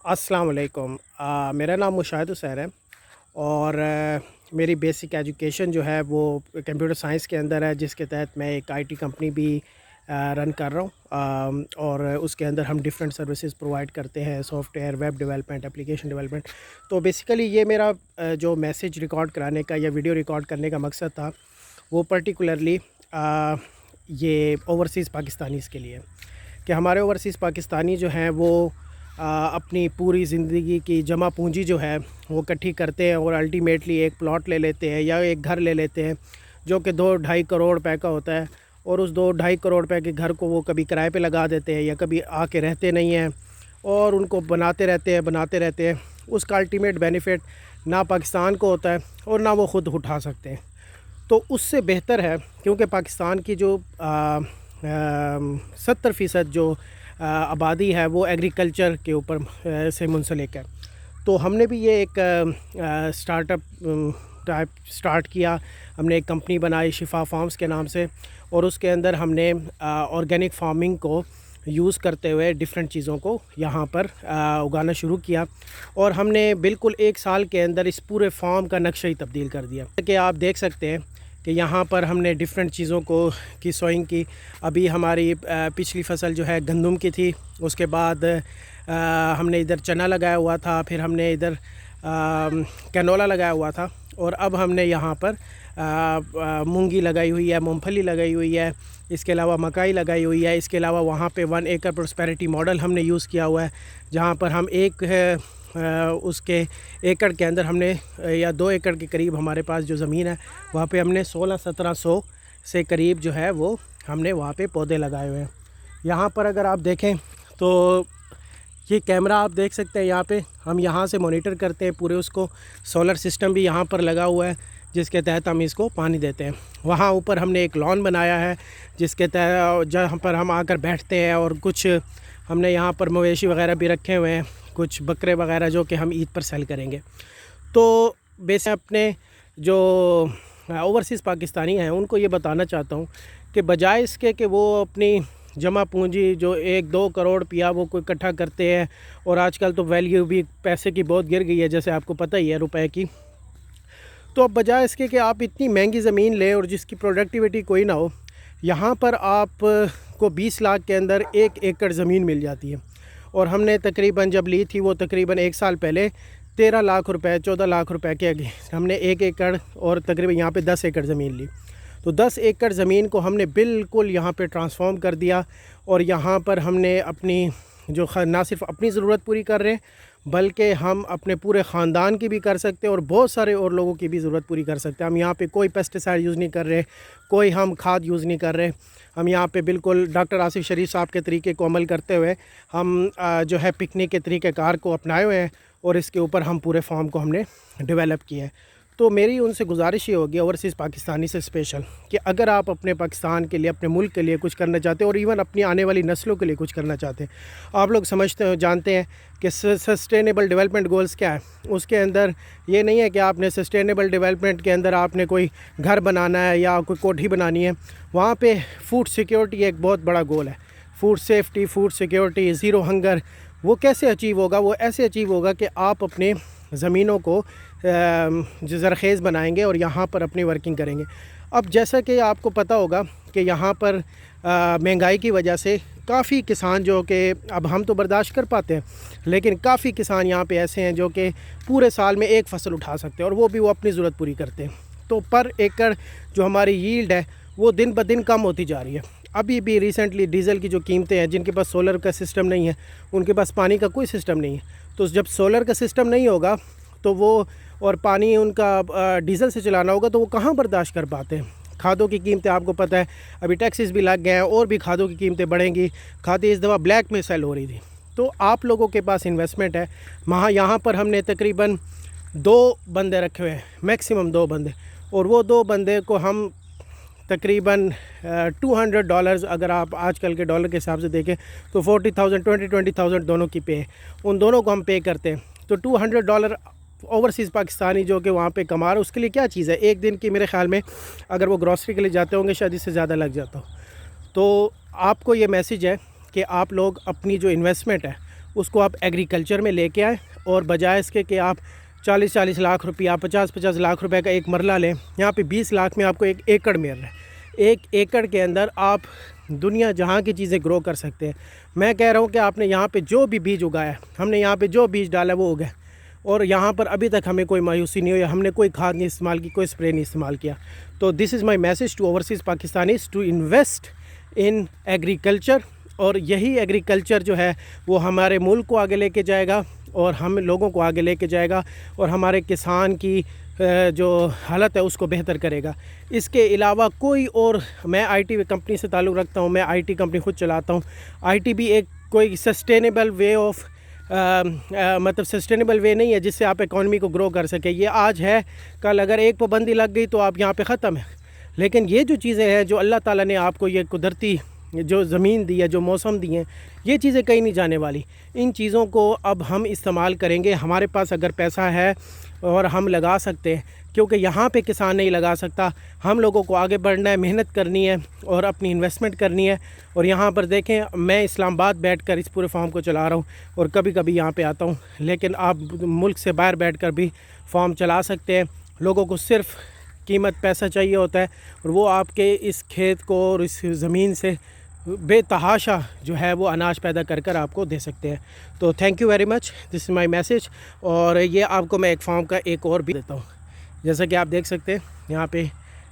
अस्सलाम वालेकुम। मेरा नाम मुशाहिद हुसैन है और मेरी बेसिक एजुकेशन जो है वो कंप्यूटर साइंस के अंदर है, जिसके तहत मैं एक आईटी कंपनी भी रन कर रहा हूँ। और उसके अंदर हम डिफरेंट सर्विसेज प्रोवाइड करते हैं, software, web development, application development. तो बेसिकली ये मेरा जो मैसेज रिकॉर्ड कराने का या वीडियो रिकॉर्ड करने का मकसद था, वो पर्टिकुलरली ये ओवरसीज़ पाकिस्तानीज़ के लिए, कि हमारे ओवरसीज़ पाकिस्तानी जो हैं वो अपनी पूरी ज़िंदगी की जमा पूंजी जो है वो इकट्ठी करते हैं और अल्टीमेटली एक प्लॉट ले लेते हैं या एक घर ले लेते हैं जो कि 2-2.5 करोड़ रुपए का होता है। और उस 2-2.5 करोड़ रुपए के घर को वो कभी किराए पे लगा देते हैं या कभी आके रहते नहीं हैं और उनको बनाते रहते हैं। उसका अल्टीमेट बेनिफिट ना पाकिस्तान को होता है और ना वो ख़ुद उठा सकते हैं। तो उससे बेहतर है, क्योंकि पाकिस्तान की जो 70% जो आबादी है वो एग्रीकल्चर के ऊपर से मुंसलिक है। तो हमने भी ये एक स्टार्टअप टाइप स्टार्ट किया। हमने एक कंपनी बनाई शिफा फार्म्स के नाम से, और उसके अंदर हमने ऑर्गेनिक फार्मिंग को यूज़ करते हुए डिफरेंट चीज़ों को यहाँ पर उगाना शुरू किया। और हमने बिल्कुल 1 साल के अंदर इस पूरे फार्म का नक्शा ही तब्दील कर दिया। कि आप देख सकते हैं कि यहाँ पर हमने डिफरेंट चीज़ों को की सोइंग की। अभी हमारी पिछली फसल जो है गंदम की थी, उसके बाद हमने इधर चना लगाया हुआ था, फिर हमने इधर कैनोला लगाया हुआ था, और अब हमने यहाँ पर मूंगी लगाई हुई है, मूंगफली लगाई हुई है, इसके अलावा मकाई लगाई हुई है। इसके अलावा वहाँ पे 1 एकड़ प्रोस्पेरिटी मॉडल हमने यूज़ किया हुआ है, जहाँ पर हम उसके एकड़ के अंदर हमने या 2 एकड़ के करीब हमारे पास जो ज़मीन है वहाँ पे हमने 1600-1700 से करीब जो है वो हमने वहाँ पे पौधे लगाए हुए हैं। यहाँ पर अगर आप देखें तो ये कैमरा आप देख सकते हैं, यहाँ पे हम यहाँ से मॉनिटर करते हैं पूरे उसको। सोलर सिस्टम भी यहाँ पर लगा हुआ है जिसके तहत हम इसको पानी देते हैं। वहाँ ऊपर हमने एक लॉन बनाया है जिसके तहत जहाँ पर हम आकर बैठते हैं, और कुछ हमने यहाँ पर मवेशी वगैरह भी रखे हुए हैं, कुछ बकरे वगैरह जो कि हम ईद पर सेल करेंगे। तो बेसिक अपने जो ओवरसीज़ पाकिस्तानी हैं उनको ये बताना चाहता हूँ कि बजाय इसके कि वो अपनी जमा पूंजी जो 1-2 करोड़ रुपया वो कोई इकट्ठा करते हैं, और आजकल तो वैल्यू भी पैसे की बहुत गिर गई है, जैसे आपको पता ही है रुपए की। तो अब बजाय इसके कि आप इतनी महंगी ज़मीन लें और जिसकी प्रोडक्टिविटी कोई ना हो, यहाँ पर आप को 20 लाख के अंदर 1 एकड़ ज़मीन मिल जाती है। और हमने तकरीबन जब ली थी वो तकरीबन 1 साल पहले 13 लाख रुपए 14 लाख रुपए के हमने 1 एकड़ और तकरीबन यहाँ पे 10 एकड़ ज़मीन ली। तो 10 एकड़ ज़मीन को हमने बिल्कुल यहाँ पे ट्रांसफॉर्म कर दिया, और यहाँ पर हमने अपनी जो ना सिर्फ अपनी ज़रूरत पूरी कर रहे हैं बल्कि हम अपने पूरे ख़ानदान की भी कर सकते हैं और बहुत सारे और लोगों की भी ज़रूरत पूरी कर सकते हैं। हम यहाँ पे कोई पेस्टिसाइड यूज़ नहीं कर रहे, कोई हम खाद यूज़ नहीं कर रहे। हम यहाँ पे बिल्कुल डॉक्टर आसिफ शरीफ साहब के तरीके को अमल करते हुए हम जो है पिकनिक के तरीक़ेकार को अपनाए हुए हैं, और इसके ऊपर हम पूरे फार्म को हमने डेवलप किया है। तो मेरी उनसे गुजारिश ये होगी ओवरसीज़ पाकिस्तानी से स्पेशल, कि अगर आप अपने पाकिस्तान के लिए, अपने मुल्क के लिए कुछ करना चाहते हैं और इवन अपनी आने वाली नस्लों के लिए कुछ करना चाहते हैं, आप लोग समझते हो जानते हैं कि सस्टेनेबल डेवलपमेंट गोल्स क्या है। उसके अंदर ये नहीं है कि आपने सस्टेनेबल डेवलपमेंट के अंदर आपने कोई घर बनाना है या कोई कोठी बनानी है। वहाँ पे फूड सिक्योरिटी एक बहुत बड़ा गोल है। Food safety, food security, zero hunger, वो कैसे अचीव होगा? वो ऐसे अचीव होगा कि आप अपने ज़मीनों को ज़रख़ेज़ बनाएंगे और यहाँ पर अपनी वर्किंग करेंगे। अब जैसा कि आपको पता होगा कि यहाँ पर महंगाई की वजह से काफ़ी किसान जो कि अब हम तो बर्दाश्त कर पाते हैं, लेकिन काफ़ी किसान यहाँ पे ऐसे हैं जो कि पूरे साल में एक फ़सल उठा सकते हैं, और वो अपनी ज़रूरत पूरी करते हैं। तो पर एकड़ जो हमारी यील्ड है वो दिन ब दिन कम होती जा रही है। अभी भी रिसेंटली डीज़ल की जो कीमतें हैं, जिनके पास सोलर का सिस्टम नहीं है, उनके पास पानी का कोई सिस्टम नहीं है। तो जब सोलर का सिस्टम नहीं होगा तो वो, और पानी उनका डीज़ल से चलाना होगा, तो वो कहाँ बर्दाश्त कर पाते हैं। खादों की कीमतें आपको पता है, अभी टैक्सेस भी लग गए हैं और भी खादों की कीमतें बढ़ेंगी। खादें इस दफ़ा ब्लैक में सेल हो रही थी। तो आप लोगों के पास इन्वेस्टमेंट है यहाँ पर हमने तकरीबन 2 बंदे रखे हुए हैं, मैक्सिमम 2 बंदे, और वो 2 बंदे को हम तकरीबन $200 अगर आप आजकल के डॉलर के हिसाब से देखें तो 40,000 20,000 दोनों की पे है। उन दोनों को हम पे करते हैं। तो $200 ओवरसीज़ पाकिस्तानी जो कि वहाँ पे कमा रहा है, उसके लिए क्या चीज़ है? एक दिन की मेरे ख़्याल में अगर वो ग्रॉसरी के लिए जाते होंगे शायद इससे ज़्यादा लग जाता हो। तो आपको ये मैसेज है कि आप लोग अपनी जो इन्वेस्टमेंट है اس کو آپ ایگریکلچر میں لے کے آئیں، اور بجائے اس کے کہ آپ 40 لاکھ روپیہ 50 لاکھ روپے کا ایک مرلہ لیں، یہاں پہ 20 لاکھ میں آپ کو 1 ایکڑ مل رہا ہے۔ 1 ایکڑ کے اندر آپ دنیا جہاں کی چیزیں گرو کر سکتے ہیں۔ میں کہہ رہا ہوں کہ آپ نے یہاں پہ جو بھی بیج اگایا ہے، ہم نے یہاں پہ جو بیج ڈالا ہے وہ اگا ہے، اور یہاں پر ابھی تک ہمیں کوئی مایوسی نہیں ہوئی، ہم نے کوئی کھاد نہیں استعمال کی، کوئی اسپرے نہیں استعمال کیا۔ تو this is my message to overseas Pakistanis to invest in agriculture, اور یہی ایگریکلچر جو ہے وہ ہمارے ملک کو آگے لے کے جائے گا، اور ہم لوگوں کو آگے لے کے جائے گا، اور ہمارے کسان کی جو حالت ہے اس کو بہتر کرے گا۔ اس کے علاوہ کوئی اور، میں آئی ٹی کمپنی سے تعلق رکھتا ہوں، میں آئی ٹی کمپنی خود چلاتا ہوں۔ آئی ٹی بھی ایک کوئی سسٹینیبل وے آف مطلب سسٹینیبل وے نہیں ہے جس سے آپ اکانومی کو گرو کر سکیں۔ یہ آج ہے، کل اگر ایک پابندی لگ گئی تو آپ یہاں پہ ختم ہے۔ لیکن یہ جو چیزیں ہیں جو اللہ تعالیٰ نے آپ کو یہ قدرتی جو زمین دی ہے، جو موسم دی ہیں، یہ چیزیں کہیں نہیں جانے والی۔ ان چیزوں کو اب ہم استعمال کریں گے، ہمارے پاس اگر پیسہ ہے اور ہم لگا سکتے ہیں، کیونکہ یہاں پہ کسان نہیں لگا سکتا۔ ہم لوگوں کو آگے بڑھنا ہے، محنت کرنی ہے اور اپنی انویسٹمنٹ کرنی ہے۔ اور یہاں پر دیکھیں، میں اسلام آباد بیٹھ کر اس پورے فارم کو چلا رہا ہوں، اور کبھی کبھی یہاں پہ آتا ہوں، لیکن آپ ملک سے باہر بیٹھ کر بھی فارم چلا سکتے ہیں۔ لوگوں کو صرف قیمت پیسہ چاہیے ہوتا ہے، اور وہ آپ کے اس کھیت کو اور اس زمین سے بے تحاشا جو ہے وہ اناج پیدا کر کر آپ کو دے سکتے ہیں۔ تو thank you very much, this is my message. اور یہ آپ کو میں ایک فارم کا ایک اور بھی دیتا ہوں، جیسا کہ آپ دیکھ سکتے ہیں یہاں پہ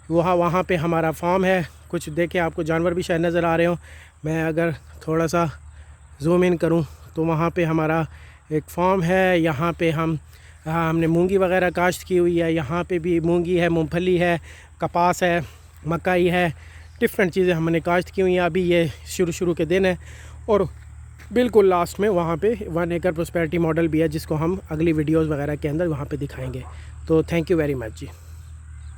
وہاں پہ ہمارا فارم ہے۔ کچھ دیکھیں، آپ کو جانور بھی شاید نظر آ رہے ہوں۔ میں اگر تھوڑا سا زوم ان کروں تو وہاں پہ ہمارا ایک فارم ہے۔ یہاں پہ ہم نے مونگی وغیرہ کاشت کی ہوئی ہے، یہاں پہ بھی مونگی ہے، مونگ پھلی ہے، کپاس ہے، مکئی ہے، ڈفرینٹ چیزیں ہم نے کاشت کی ہوئی ہیں۔ ابھی یہ شروع کے دن ہے، اور بالکل لاسٹ میں وہاں پہ 1 ایکڑ پراسپیرٹی ماڈل بھی ہے، جس کو ہم اگلی ویڈیوز وغیرہ کے اندر وہاں پہ دکھائیں گے۔ تو thank you very much G.